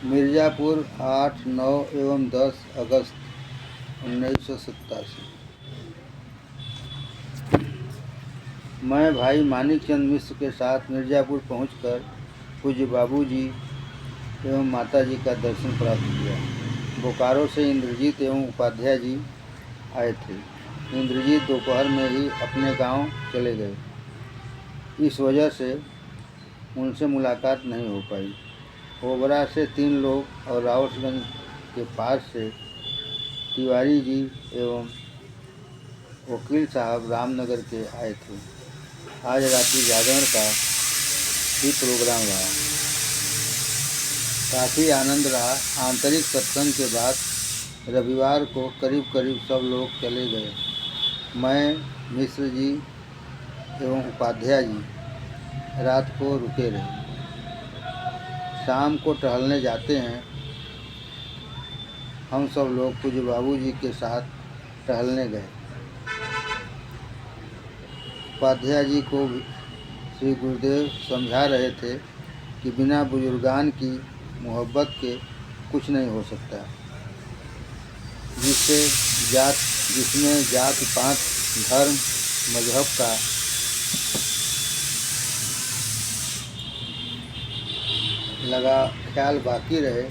मिर्ज़ापुर 8, 9 एवं 10 अगस्त 1987। मैं भाई मानिकचंद मिश्र के साथ मिर्ज़ापुर पहुंचकर पूज्य बाबूजी एवं माताजी का दर्शन प्राप्त किया। बोकारो से इंद्रजीत एवं उपाध्याय जी आए थे। इंद्रजीत दोपहर में ही अपने गांव चले गए। इस वजह से उनसे मुलाकात नहीं हो पाई। ओबरा से 3 लोग और रावटगंज के पास से तिवारी जी एवं वकील साहब रामनगर के आए थे। आज रात्रि जागरण का भी प्रोग्राम रहा। काफ़ी आनंद रहा। आंतरिक सत्संग के बाद रविवार को करीब करीब सब लोग चले गए। मैं, मिश्र जी एवं उपाध्याय जी रात को रुके रहे। शाम को टहलने जाते हैं। हम सब लोग पूज्य बाबूजी के साथ टहलने गए। उपाध्याय जी को श्री गुरुदेव समझा रहे थे कि बिना बुजुर्गान की मोहब्बत के कुछ नहीं हो सकता। जिसमें जात पात धर्म मजहब का लगा ख्याल बाकी रहे,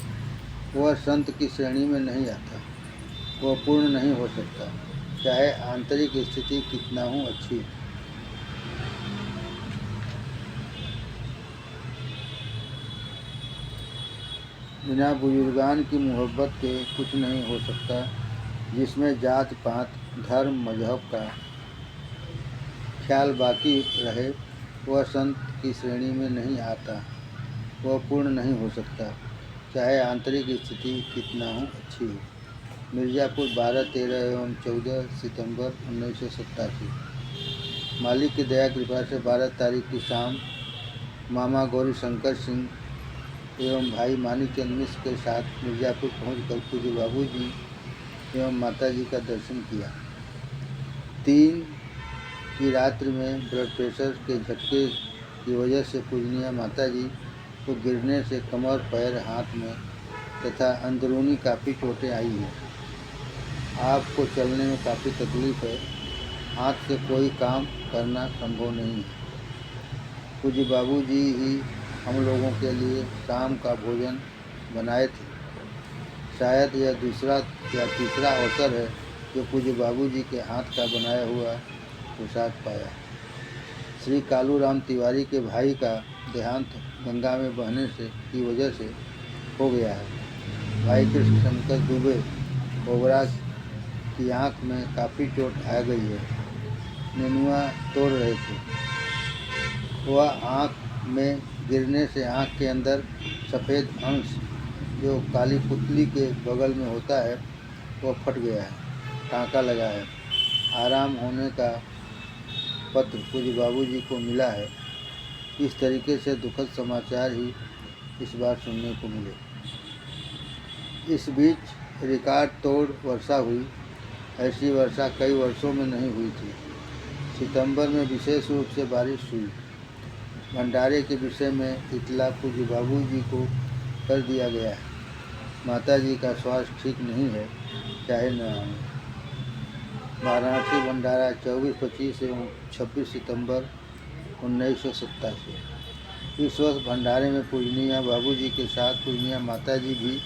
वह संत की श्रेणी में नहीं आता। वह पूर्ण नहीं हो सकता, चाहे आंतरिक स्थिति कितना हो अच्छी। बिना बुजुर्गान की मोहब्बत के कुछ नहीं हो सकता। जिसमें जात पात धर्म मजहब का ख्याल बाकी रहे, वह संत की श्रेणी में नहीं आता। वह पूर्ण नहीं हो सकता, चाहे आंतरिक स्थिति कितना हो अच्छी हो। मिर्ज़ापुर 12, 13 एवं 14 सितंबर 1987। मालिक की दया कृपा से 12 तारीख की शाम मामा गौरी शंकर सिंह एवं भाई मानिकचंद मिश्र के साथ मिर्ज़ापुर पहुंचकर पूज्य बाबूजी एवं माताजी का दर्शन किया। 3 की रात्रि में ब्लड प्रेशर के झटके की वजह से पूजनीय माताजी को गिरने से कमर, पैर, हाथ में तथा अंदरूनी काफ़ी चोटें आई हैं। आपको चलने में काफ़ी तकलीफ़ है। हाथ से कोई काम करना संभव नहीं है। पूज्य बाबूजी ही हम लोगों के लिए शाम का भोजन बनाए थे। शायद यह दूसरा या तीसरा अवसर है जो पूज्य बाबूजी के हाथ का बनाया हुआ प्रसाद पाया। श्री कालूराम तिवारी के भाई का देहांत गंगा में बहने की वजह से हो गया है। भाई कृष्ण शंकर दुबे ओबरा की आँख में काफ़ी चोट आ गई है। नेनुआ तोड़ रहे थे। वह आँख में गिरने से आँख के अंदर सफ़ेद अंश जो काली पुतली के बगल में होता है वह फट गया है। टाँका लगा है। आराम होने का पत्र पूज्य बाबूजी को मिला है। इस तरीके से दुखद समाचार ही इस बार सुनने को मिले। इस बीच रिकॉर्ड तोड़ वर्षा हुई। ऐसी वर्षा कई वर्षों में नहीं हुई थी। सितंबर में विशेष रूप से बारिश हुई। भंडारे के विषय में इतला पूज्य बाबूजी को कर दिया गया है। माताजी का स्वास्थ्य ठीक नहीं है, चाहे न आए। वाराणसी भंडारा 24, 25 एवं 26 सितंबर 1987। इस वक्त भंडारे में पूजनीय बाबूजी के साथ पूजनीय माताजी भी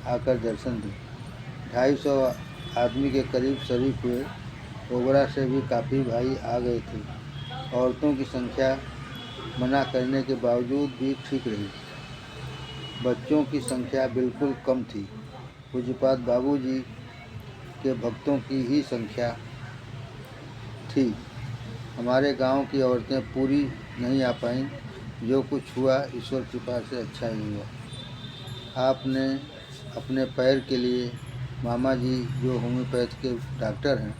आकर दर्शन दी। 250 आदमी के करीब शरीक हुए। ओबरा से भी काफ़ी भाई आ गए थे। औरतों की संख्या मना करने के बावजूद भी ठीक रही। बच्चों की संख्या बिल्कुल कम थी। पूज्यपाद बाबूजी के भक्तों की ही संख्या थी। हमारे गांव की औरतें पूरी नहीं आ पाईं। जो कुछ हुआ ईश्वर कृपा से अच्छा ही हुआ। आपने अपने पैर के लिए मामा जी जो होम्योपैथ के डॉक्टर हैं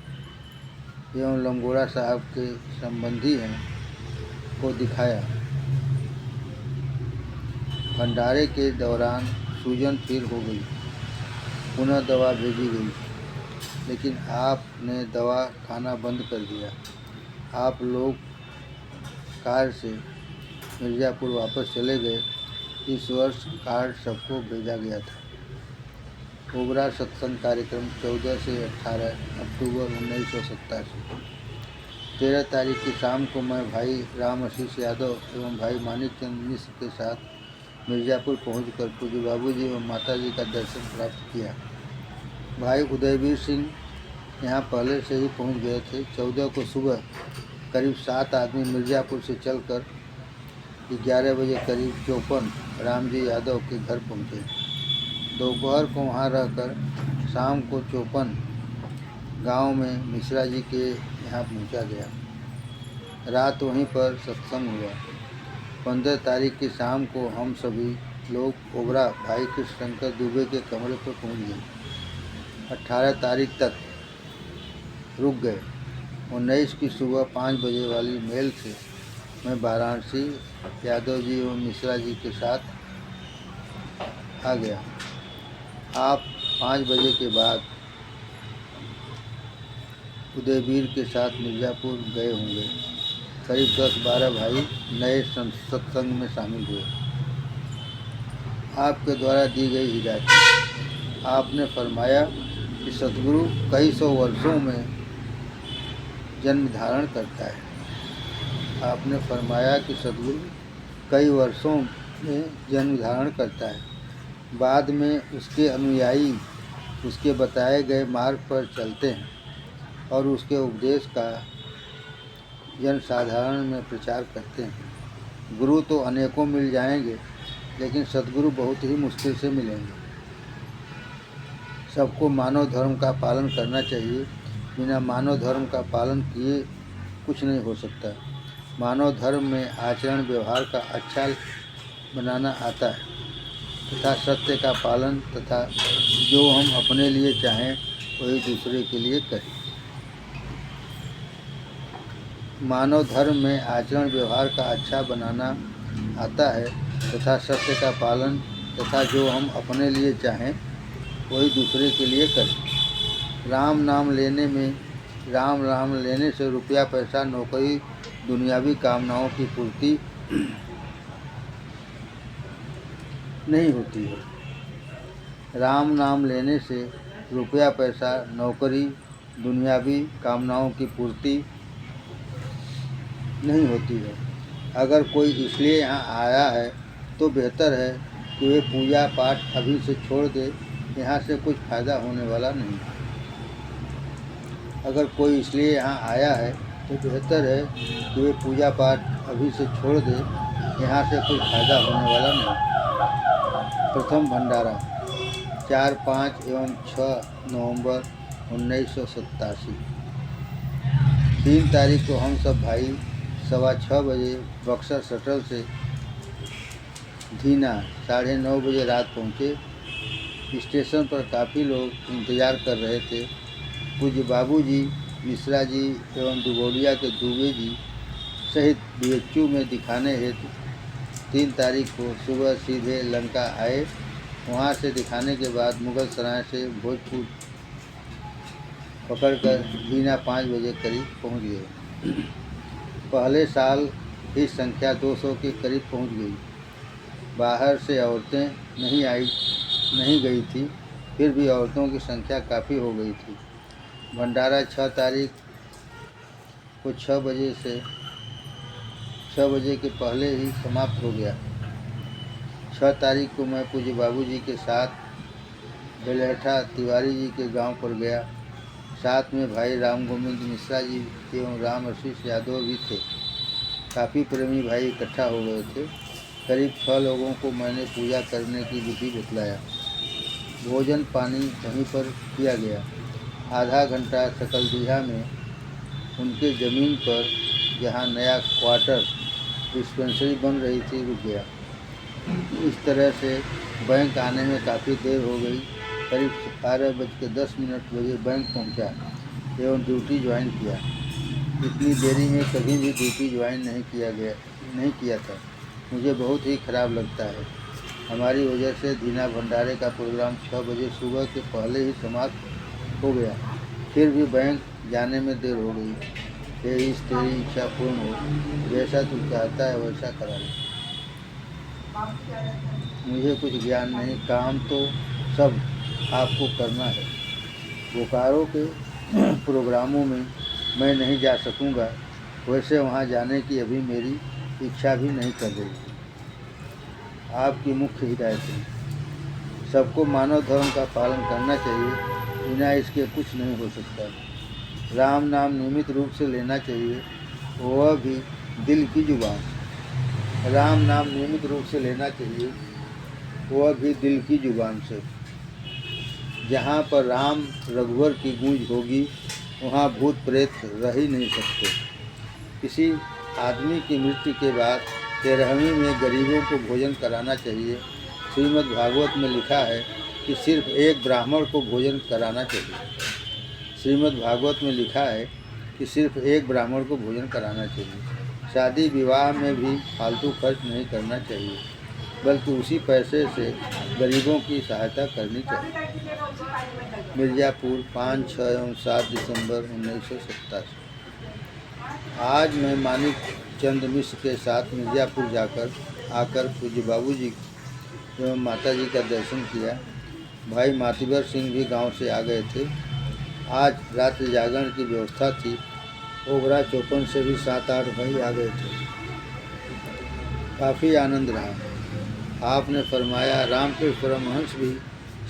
एवं लंगोड़ा साहब के संबंधी हैं को दिखाया। भंडारे के दौरान सूजन फिर हो गई। पुनः दवा भेजी गई, लेकिन आपने दवा खाना बंद कर दिया। आप लोग कार से मिर्ज़ापुर वापस चले गए इस वर्ष कार्ड सबको भेजा गया था। ओबरा सत्संग कार्यक्रम 14 से 18 अक्टूबर 1987। 13 तारीख की शाम को मैं भाई राम आशीष यादव एवं भाई मानिक चंद मिश्र के साथ मिर्ज़ापुर पहुंचकर पूज्य बाबूजी एवं माताजी का दर्शन प्राप्त किया। भाई उदयवीर सिंह यहाँ पहले से ही पहुंच गए थे। 14 को सुबह करीब 7 आदमी मिर्ज़ापुर से चलकर 11 बजे करीब चौपन रामजी यादव के घर पहुँचे। दोपहर को वहाँ रहकर शाम को चौपन गांव में मिश्रा जी के यहाँ पहुँचा गया। रात वहीं पर सत्संग हुआ। 15 तारीख की शाम को हम सभी लोग ओबरा भाई कृष्णशंकर दुबे के कमरे पर पहुँच गए। 18 तारीख तक रुक गए। 19 की सुबह 5 बजे वाली मेल से मैं वाराणसी यादव जी एवं मिश्रा जी के साथ आ गया। आप 5 बजे के बाद उदयवीर के साथ मिर्ज़ापुर गए होंगे। करीब 10-12 भाई नए सत्संग में शामिल हुए। आपके द्वारा दी गई हिदायत। आपने फरमाया कि सतगुरु कई सौ वर्षों में जन्म धारण करता है। आपने फरमाया कि सतगुरु कई वर्षों में जन्म धारण करता है। बाद में उसके अनुयायी उसके बताए गए मार्ग पर चलते हैं और उसके उपदेश का जनसाधारण में प्रचार करते हैं। गुरु तो अनेकों मिल जाएंगे, लेकिन सतगुरु बहुत ही मुश्किल से मिलेंगे। सबको मानव धर्म का पालन करना चाहिए। बिना मानव धर्म का पालन किए कुछ नहीं हो सकता। मानव धर्म में आचरण व्यवहार का अच्छा बनाना आता है तथा सत्य का पालन तथा जो हम अपने लिए चाहें वही दूसरे के लिए करें। मानव धर्म में आचरण व्यवहार का अच्छा बनाना आता है तथा सत्य का पालन तथा जो हम अपने लिए चाहें वही दूसरे के लिए करें। राम नाम लेने से रुपया पैसा नौकरी दुनियावी कामनाओं की पूर्ति नहीं होती है। राम नाम लेने से रुपया पैसा नौकरी दुनियावी कामनाओं की पूर्ति नहीं होती है। अगर कोई इसलिए यहाँ आया है तो बेहतर है कि वे पूजा पाठ अभी से छोड़ दे। यहाँ से कुछ फ़ायदा होने वाला नहीं। अगर कोई इसलिए यहाँ आया है तो बेहतर है कि वे पूजा पाठ अभी से छोड़ दे। यहाँ से कुछ फ़ायदा होने वाला नहीं। प्रथम भंडारा 4, 5 एवं 6 नवंबर 1987। 3 तारीख को हम सब भाई 6:15 बजे बक्सर शटल से धीना 9:30 बजे रात पहुँचे। स्टेशन पर काफ़ी लोग इंतज़ार कर रहे थे। पूज्य बाबूजी, मिश्रा जी एवं दुबौलिया के दुबे जी सहित BHU में दिखाने हेतु 3 तारीख को सुबह सीधे लंका आए। वहां से दिखाने के बाद मुगल सराय से भोजपुर पकड़कर दीना 5 बजे करीब पहुंच गए। पहले साल ही संख्या 200 के करीब पहुंच गई। बाहर से औरतें नहीं गई थी, फिर भी औरतों की संख्या काफ़ी हो गई थी। भंडारा 6 तारीख को 6 बजे के पहले ही समाप्त हो गया। 6 तारीख को मैं पूज्य बाबूजी के साथ बेलहठा तिवारी जी के गांव पर गया। साथ में भाई राम गोविंद मिश्रा जी एवं राम आशीष यादव भी थे। काफ़ी प्रेमी भाई इकट्ठा हो गए थे। करीब 6 लोगों को मैंने पूजा करने की विधि बतलाया। भोजन पानी वहीं पर किया गया। आधा घंटा सकलडीहा में उनके ज़मीन पर जहाँ नया क्वार्टर डिस्पेंसरी बन रही थी रुक गया। इस तरह से बैंक आने में काफ़ी देर हो गई। करीब 12:10 बजे बैंक पहुंचा एवं ड्यूटी ज्वाइन किया। इतनी देरी में कभी भी ड्यूटी ज्वाइन नहीं किया था। मुझे बहुत ही खराब लगता है। हमारी वजह से दीना भंडारे का प्रोग्राम 6 बजे सुबह के पहले ही समाप्त हो गया। फिर भी बैंक जाने में देर हो गई। तेरी इच्छा पूर्ण हो, जैसा तू चाहता है वैसा करा ले। मुझे कुछ ज्ञान नहीं, काम तो सब आपको करना है। बोकारो के प्रोग्रामों में मैं नहीं जा सकूंगा, वैसे वहां जाने की अभी मेरी इच्छा भी नहीं कर रही। आपकी मुख्य हिदायतें। सबको मानव धर्म का पालन करना चाहिए, बिना इसके कुछ नहीं हो सकता। राम नाम नियमित रूप से लेना चाहिए, वह भी दिल की जुबान। राम नाम नियमित रूप से लेना चाहिए, वह भी दिल की जुबान से। जहाँ पर राम रघुवर की गूंज होगी, वहाँ भूत प्रेत रह ही नहीं सकते। किसी आदमी की मृत्यु के बाद 13वीं में गरीबों को भोजन कराना चाहिए। श्रीमद् भागवत में लिखा है कि सिर्फ एक ब्राह्मण को भोजन कराना चाहिए। श्रीमद् भागवत में लिखा है कि सिर्फ एक ब्राह्मण को भोजन कराना चाहिए। शादी विवाह में भी फालतू खर्च नहीं करना चाहिए, बल्कि उसी पैसे से गरीबों की सहायता करनी चाहिए। मिर्ज़ापुर 5, 6 एवं 7 दिसंबर 1987। आज मैं मानिक चंद मिश्र के साथ मिर्ज़ापुर आकर पूज्य बाबूजी एवं माताजी का दर्शन किया। भाई मातिबर सिंह भी गांव से आ गए थे। आज रात्रि जागरण की व्यवस्था थी। ओबरा चौपन से भी 7-8 भाई आ गए थे। काफ़ी आनंद रहा। आपने फरमाया रामकृष्ण परमहंस भी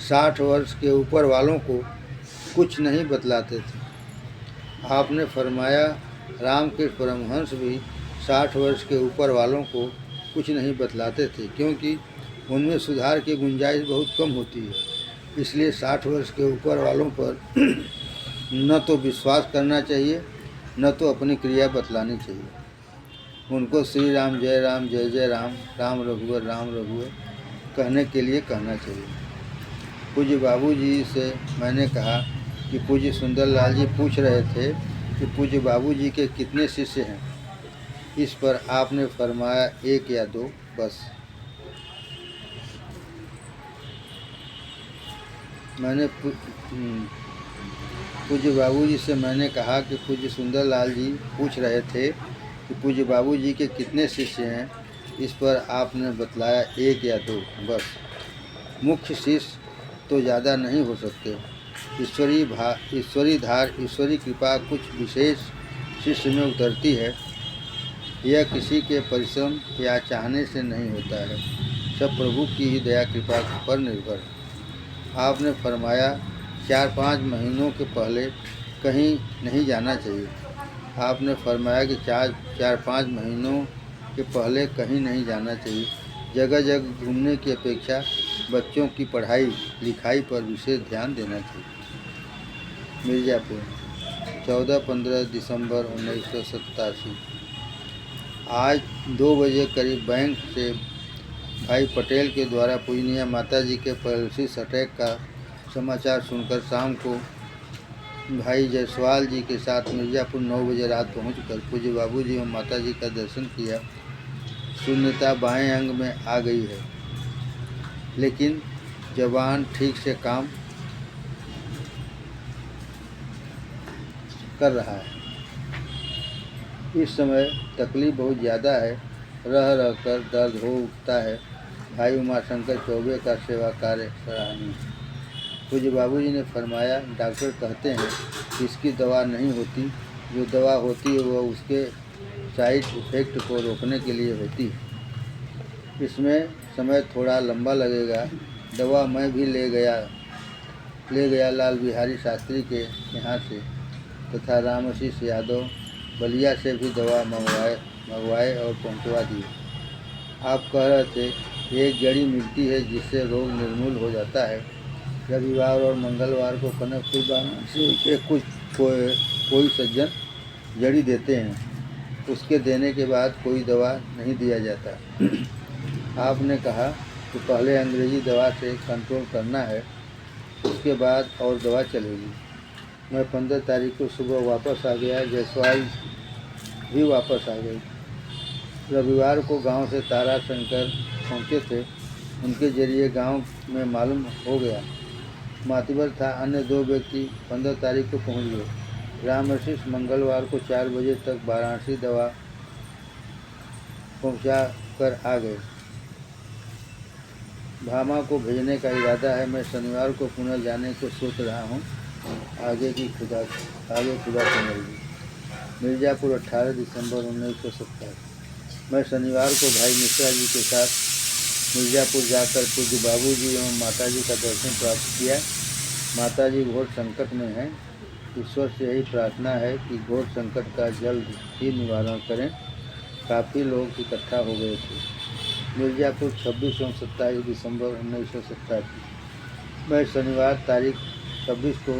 60 वर्ष के ऊपर वालों को कुछ नहीं बतलाते थे। आपने फरमाया रामकृष्ण परमहंस भी 60 वर्ष के ऊपर वालों को कुछ नहीं बतलाते थे, क्योंकि उनमें सुधार की गुंजाइश बहुत कम होती है। इसलिए 60 वर्ष के ऊपर वालों पर न तो विश्वास करना चाहिए, न तो अपनी क्रिया बतलानी चाहिए। उनको श्री राम जय जय राम, राम रघुवर कहने के लिए कहना चाहिए। पूज्य बाबूजी से मैंने कहा कि पूज्य सुंदरलाल जी पूछ रहे थे कि पूज्य बाबूजी के कितने शिष्य हैं। इस पर आपने फरमाया 1 या 2 बस। मैंने पूज्य बाबूजी से मैंने कहा कि पूज्य सुंदरलाल जी पूछ रहे थे कि पूज्य बाबूजी के कितने शिष्य हैं। इस पर आपने बतलाया 1 या 2 बस। मुख्य शिष्य तो ज़्यादा नहीं हो सकते। ईश्वरी धार, ईश्वरी कृपा कुछ विशेष शिष्य में उतरती है। यह किसी के परिश्रम या चाहने से नहीं होता है, सब प्रभु की ही दया कृपा पर निर्भर है। आपने फरमाया 4-5 महीनों के पहले कहीं नहीं जाना चाहिए। आपने फरमाया कि 4-5 महीनों के पहले कहीं नहीं जाना चाहिए। जगह जगह घूमने की अपेक्षा बच्चों की पढ़ाई लिखाई पर विशेष ध्यान देना चाहिए। मिर्ज़ापुर 14-15 दिसंबर 1987। आज 2 बजे करीब बैंक से भाई पटेल के द्वारा पूजनीय माताजी के पैरालिसिस अटैक का समाचार सुनकर शाम को भाई जायसवाल जी के साथ मिर्ज़ापुर 9 बजे रात पहुंचकर पूज्य बाबूजी एवं माताजी का दर्शन किया। शून्यता बाएं अंग में आ गई है, लेकिन जवान ठीक से काम कर रहा है। इस समय तकलीफ बहुत ज़्यादा है, रह कर दर्द हो उठता है। भाई उमाशंकर चौबे का सेवा कार्य सराहनीय। पूज्य बाबूजी ने फरमाया डॉक्टर कहते हैं कि इसकी दवा नहीं होती, जो दवा होती है वह उसके साइड इफ़ेक्ट को रोकने के लिए होती है। इसमें समय थोड़ा लंबा लगेगा। दवा मैं भी ले गया लाल बिहारी शास्त्री के यहाँ से तथा रामशीष यादव बलिया से भी दवा मंगवाए और पहुँचवा दी। आप कह रहे थे एक जड़ी मिलती है जिससे रोग निर्मूल हो जाता है। रविवार और मंगलवार को कनकपुर वाराणसी के कोई सज्जन जड़ी देते हैं, उसके देने के बाद कोई दवा नहीं दिया जाता। आपने कहा कि पहले अंग्रेजी दवा से कंट्रोल करना है, उसके बाद और दवा चलेगी। मैं 15 तारीख को सुबह वापस आ गया। जायसवाल भी वापस आ गई। रविवार को गांव से तारा शंकर पहुँचे थे, उनके जरिए गांव में मालूम हो गया। मातिबर था, अन्य 2 व्यक्ति 15 तारीख को पहुंच गए। रामशीष मंगलवार को 4 बजे तक वाराणसी दवा पहुंचा कर आ गए। भामा को भेजने का इरादा है। मैं शनिवार को पुनः जाने को सोच रहा हूँ। आगे खुदा की मर्जी। मिर्ज़ापुर 18 दिसंबर 1970। मैं शनिवार को भाई मिश्रा जी के साथ मिर्ज़ापुर जाकर पूज्य बाबूजी एवं माताजी का दर्शन प्राप्त किया। माताजी घोर संकट में हैं। ईश्वर से यही प्रार्थना है कि घोर संकट का जल्द ही निवारण करें। काफ़ी लोग इकट्ठा हो गए थे। मिर्ज़ापुर 26 एवं 27 दिसंबर 1970। मैं शनिवार तारीख 26 को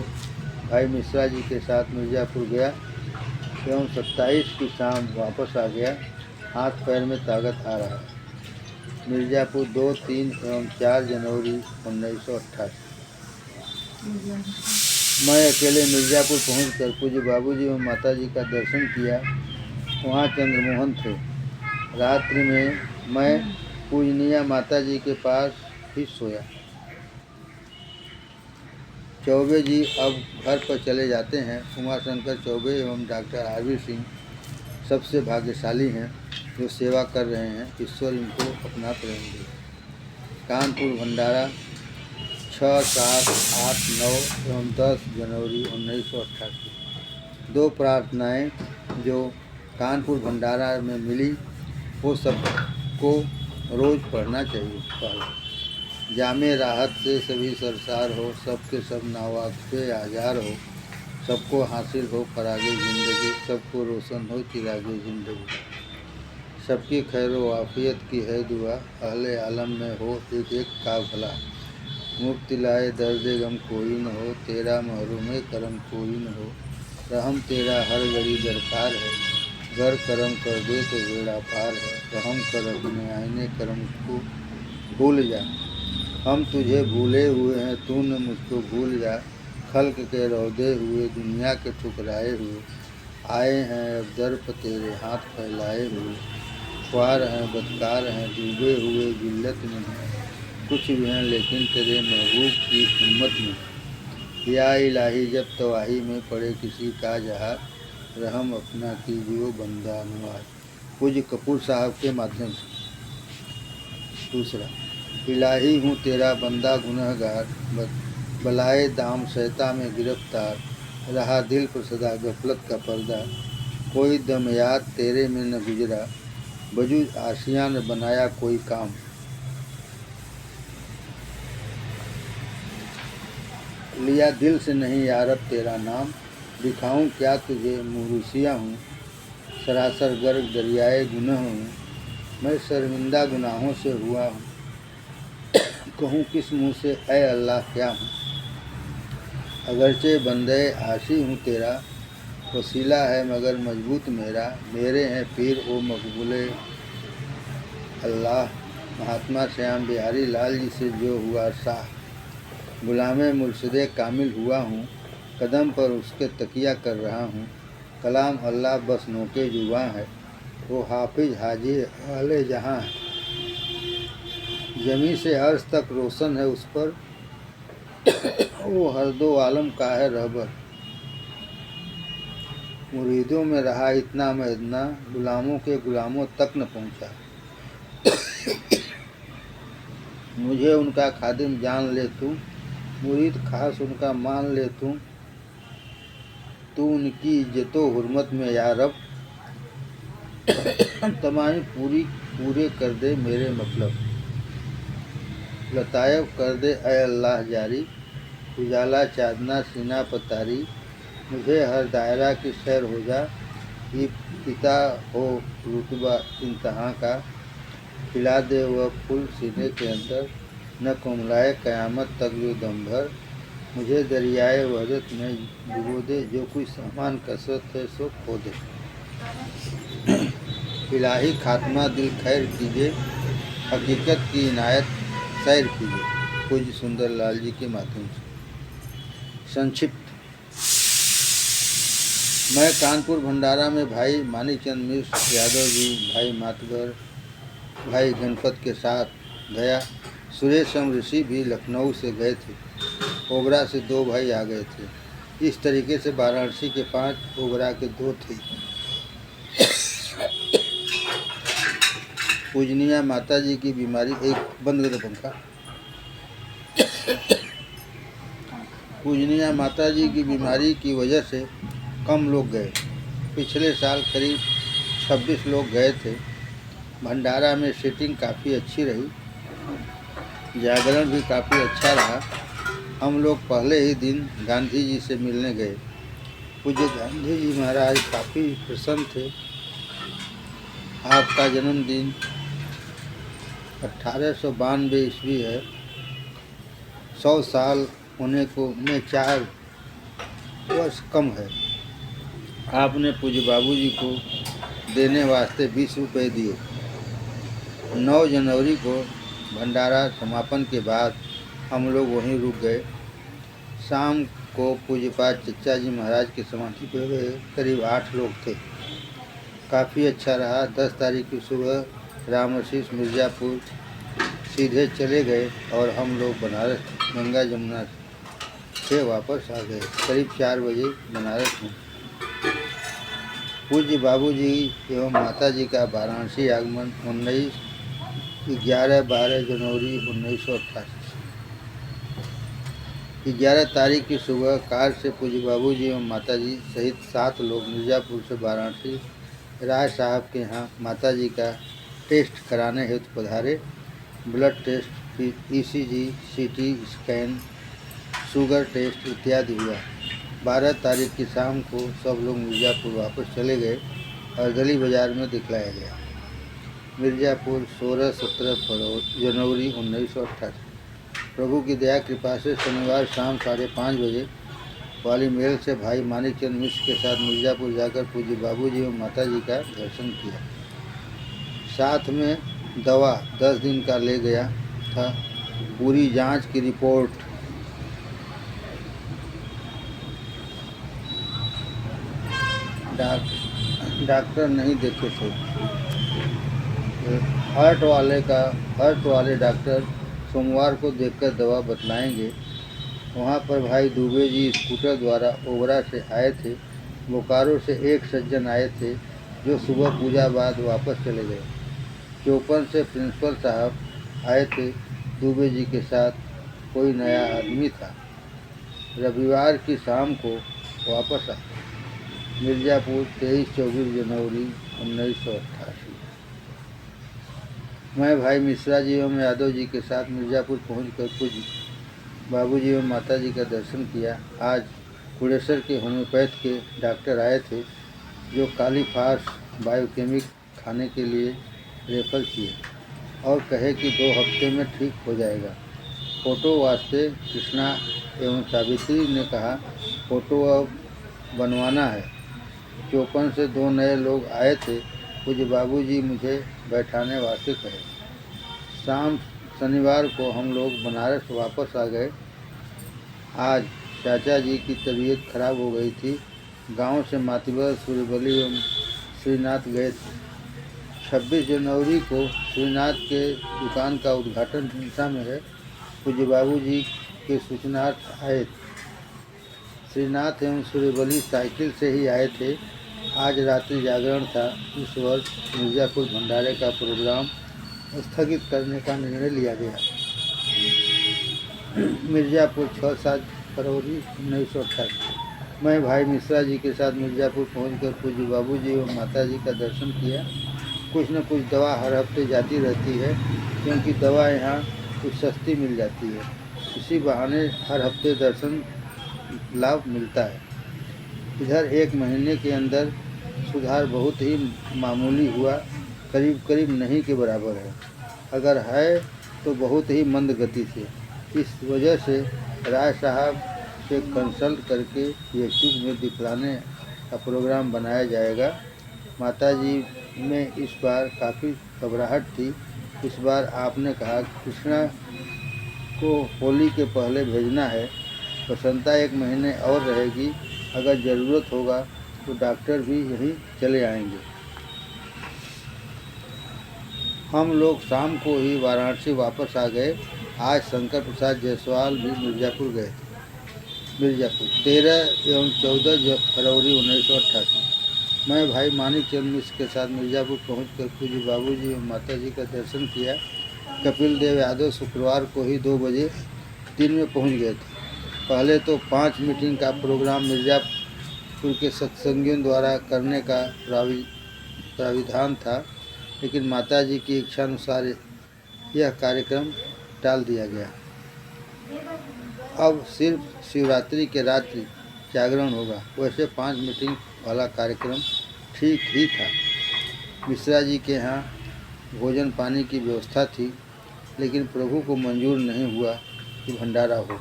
भाई मिश्रा जी के साथ मिर्ज़ापुर गया एवं 27 की शाम वापस आ गया। हाथ पैर में ताकत आ रहा है। मिर्ज़ापुर 2, 3 एवं 4 जनवरी 1988। मैं अकेले मिर्ज़ापुर पहुंचकर पूज्य बाबूजी एवं माताजी का दर्शन किया। वहां चंद्रमोहन थे। रात्रि में मैं पूजनीय माताजी के पास ही सोया। चौबे जी अब घर पर चले जाते हैं। उमाशंकर चौबे एवं डॉक्टर आरवी सिंह सबसे भाग्यशाली हैं जो सेवा कर रहे हैं। ईश्वर इनको अपना प्रेम दे। कानपुर भंडारा 6, 7, 8, 9 एवं 10 जनवरी 1988। 2 प्रार्थनाएं जो कानपुर भंडारा में मिली वो सबको रोज़ पढ़ना चाहिए। पहले जामे राहत से सभी सरसार हो, सबके सब नावाक़े आज़ार हो, सबको हासिल हो फरागे ज़िंदगी, सबको रोशन हो चिरागे ज़िंदगी, सबकी खैर वाफियत की है दुआ, अहले आलम में हो एक एक का भला, मुक्ति लाए दर्द गम कोई न हो, तेरा महरूम करम कोई न हो, रहम तेरा हर घड़ी दरकार है, गर करम कर दे तो बेड़ा पार है, रहम कर अपने आईने करम को भूल जा, हम तुझे भूले हुए हैं तू न मुझको भूल जा, खल्क के रौदे हुए दुनिया के ठुकराए हुए, आए हैं अब दर पर तेरे हाथ फैलाए हुए, ख्वार हैं बदकार हैं डूबे हुए जिल्लत में हैं, कुछ भी हैं लेकिन तेरे महबूब की उम्मत में, या इलाही जब तवाही में पड़े किसी का जहाँ, रहम अपना कीजियो बंदा नवाज। पूज्य कपूर साहब के माध्यम से। दूसरा, इलाही हूँ तेरा बंदा गुनहगार, बलाए दाम शैता में गिरफ्तार, रहा दिल पर सदा गफलत का पर्दा, कोई दम याद तेरे में न गुजरा, वजूद आशियाँ न बनाया कोई काम, लिया दिल से नहीं यारब तेरा नाम, दिखाऊं क्या तुझे मुरूसिया हूँ, सरासर गर्ग दरियाए गुनह हूँ, मैं शर्मिंदा गुनाहों से हुआ हूँ, कहूँ किस मुँह से ऐ अल्लाह क्या हूँ, अगरचे बंदे आशी हूँ तेरा, वसीला है मगर मजबूत मेरा, मेरे हैं पीर ओ मकबूले अल्लाह, महात्मा श्याम बिहारी लाल जी से जो हुआ शाह, गुलामे मुर्शिदे कामिल हुआ हूँ, कदम पर उसके तकिया कर रहा हूँ, कलाम अल्लाह बस नोके जुबां है, वो हाफिज हाजी अहले जहाँ है, जमी से अर्श तक रोशन है उस पर, वो हर दो आलम का है रहबर, मुरीदों में रहा इतना मैं इतना, गुलामों के गुलामों तक न पहुँचा, मुझे उनका खादिम जान ले तू, मुरीद खास उनका मान ले तू उनकी इज्जतो हुर्मत में या रब, तमाम पूरे कर दे मेरे मतलब, लतायब कर दे ऐ अल्लाह जारी, उजाला चांदना सीना पतारी, मुझे हर दायरा की सैर हो जा, ये पिता हो रुतबा इंतहा का, खिला दे वह फूल सीने के अंदर, न कुमलाए क़यामत तक जो दम भर, मुझे दरियाए वहदत में डुबो दे, जो कोई सामान कसरत है सो खो दे, इलाही खात्मा दिल खैर कीजिए, हकीकत की इनायत सैर कीजिए। पूज्य सुंदर लाल जी के माध्यम से। संक्षिप्त। मैं कानपुर भंडारा में भाई मानीचंद मिश्र यादव जी, भाई मातगर, भाई गणपत के साथ गया। सुरेश एवं ऋषि भी लखनऊ से गए थे। ओबरा से 2 भाई आ गए थे। इस तरीके से वाराणसी के 5, ओबरा के 2 थे। पूजनीय माता जी की बीमारी, एक बंद कर पंखा। पूजनीय माता जी की बीमारी की वजह से कम लोग गए। पिछले साल करीब 26 लोग गए थे। भंडारा में सीटिंग काफ़ी अच्छी रही, जागरण भी काफ़ी अच्छा रहा। हम लोग पहले ही दिन गांधी जी से मिलने गए। पूज्य गांधी जी महाराज काफ़ी प्रसन्न थे। आपका जन्मदिन 1892 ईस्वी है। 100 साल होने को में 4 वर्ष कम है। आपने पूज्य बाबूजी को देने वास्ते 20 रुपये दिए। 9 जनवरी को भंडारा समापन के बाद हम लोग वहीं रुक गए। शाम को पूज्यपाद चचा जी महाराज की समाधि पर गए। करीब 8 लोग थे। काफ़ी अच्छा रहा। 10 तारीख की सुबह रामशीष मिर्ज़ापुर सीधे चले गए और हम लोग बनारस गंगा जमुना से वापस आ गए। करीब 4 बजे बनारस में पूज्य बाबूजी एवं माता जी का वाराणसी आगमन 11-12 जनवरी 1988। 11 तारीख की सुबह कार से पूज्य बाबूजी एवं माता जी सहित 7 लोग मिर्ज़ापुर से वाराणसी राय साहब के यहाँ माता जी का टेस्ट कराने हेतु पधारे। ब्लड टेस्ट, फिर ECG, CT scan, sugar test इत्यादि हुआ। 12 तारीख की शाम को सब लोग मिर्ज़ापुर वापस चले गए और गली बाज़ार में दिखलाया गया। मिर्ज़ापुर 16-17 जनवरी 1988। प्रभु की दया कृपा से शनिवार शाम 5:30 बजे वाली मेल से भाई मानिकचंद मिश्र के साथ मिर्ज़ापुर जाकर पूज्य बाबूजी और माता जी का दर्शन किया। साथ में दवा 10 दिन का ले गया था। पूरी जांच की रिपोर्ट डॉक्टर नहीं देखे थे। हार्ट वाले डॉक्टर सोमवार को देखकर दवा बतलाएंगे। वहाँ पर भाई दुबे जी स्कूटर द्वारा ओबरा से आए थे। बोकारो से एक सज्जन आए थे जो सुबह पूजा बाद वापस चले गए। चौपन से प्रिंसिपल साहब आए थे दुबे जी के साथ। कोई नया आदमी था। रविवार की शाम को वापस आए। मिर्ज़ापुर 23-24 जनवरी 1988। मैं भाई मिश्रा जी एवं यादव जी के साथ मिर्ज़ापुर पहुंचकर पूज्य बाबूजी एवं माता जी का दर्शन किया। आज कुड़ेसर के होम्योपैथ के डॉक्टर आए थे जो कालीफास बायोकेमिक खाने के लिए रेफर किए और कहे कि 2 हफ्ते में ठीक हो जाएगा। फ़ोटो वास्ते कृष्णा एवं सावित्री ने कहा फ़ोटो अब बनवाना है। चौपन से 2 नए लोग आए थे। पूज्य बाबूजी मुझे बैठाने वास्ते कहे। शाम शनिवार को हम लोग बनारस वापस आ गए। आज चाचा जी की तबीयत खराब हो गई थी। गांव से मातिबर, सूर्यबली एवं श्रीनाथ गए थे। 26 जनवरी को श्रीनाथ के दुकान का उद्घाटन हिंसा में है। पूज्य बाबूजी के सूचनार्थ आए। श्रीनाथ एवं सूर्यबली साइकिल से ही आए थे। आज रात्रि जागरण था। इस वर्ष मिर्ज़ापुर भंडारे का प्रोग्राम स्थगित करने का निर्णय लिया गया। मिर्ज़ापुर 6-7 फरवरी 1988। मैं भाई मिश्रा जी के साथ मिर्ज़ापुर पहुंचकर पूज्य बाबूजी और माता जी का दर्शन किया। कुछ न कुछ दवा हर हफ्ते जाती रहती है क्योंकि दवा यहाँ कुछ सस्ती मिल जाती है। इसी बहाने हर हफ्ते दर्शन लाभ मिलता है। इधर 1 महीने के अंदर सुधार बहुत ही मामूली हुआ, करीब नहीं के बराबर है। अगर है तो बहुत ही मंद गति से। इस वजह से राय साहब से कंसल्ट करके यीशु में दिखलाने का प्रोग्राम बनाया जाएगा। माता जी में इस बार काफ़ी घबराहट थी। इस बार आपने कहा कृष्णा को होली के पहले भेजना है। बसंता 1 महीने और रहेगी। अगर ज़रूरत होगा तो डॉक्टर भी यहीं चले आएंगे। हम लोग शाम को ही वाराणसी वापस आ गए। आज शंकर प्रसाद जायसवाल भी मिर्ज़ापुर गए थे। मिर्ज़ापुर 13 एवं 14 फरवरी 1988। मैं भाई मानिकचंद मिश्र के साथ मिर्ज़ापुर पहुंचकर पूज्य बाबूजी और माता जी का दर्शन किया। कपिल देव यादव शुक्रवार को ही 2 बजे दिन में पहुंच गए थे। पहले तो 5 मीटिंग का प्रोग्राम मिर्ज़ापुर के सत्संगियों द्वारा करने का प्राविधान था, लेकिन माताजी की इच्छानुसार यह कार्यक्रम टाल दिया गया। अब सिर्फ शिवरात्रि के रात्रि जागरण होगा। वैसे 5 मीटिंग वाला कार्यक्रम ठीक ही था। मिश्रा जी के यहाँ भोजन पानी की व्यवस्था थी, लेकिन प्रभु को मंजूर नहीं हुआ कि भंडारा हो।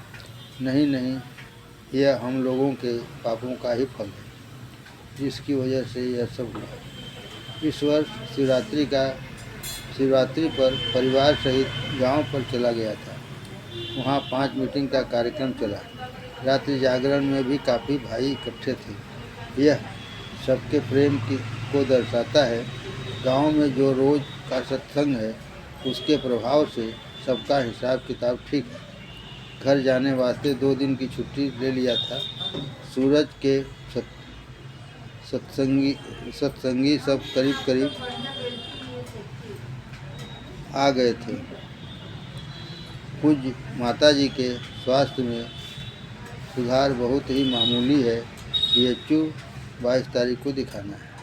नहीं, यह हम लोगों के पापों का ही फल है, जिसकी वजह से यह सब हुआ। इस वर्ष शिवरात्रि पर परिवार सहित गांव पर चला गया था। वहाँ 5 मीटिंग का कार्यक्रम चला। रात्रि जागरण में भी काफ़ी भाई इकट्ठे थे। यह सबके प्रेम को दर्शाता है। गांव में जो रोज़ का सत्संग है, उसके प्रभाव से सबका हिसाब किताब ठीक है। घर जाने वास्ते 2 दिन की छुट्टी ले लिया था। सूरज के सत्संगी सब करीब आ गए थे। पूज्य माताजी के स्वास्थ्य में सुधार बहुत ही मामूली है। BHU 22 तारीख को दिखाना है।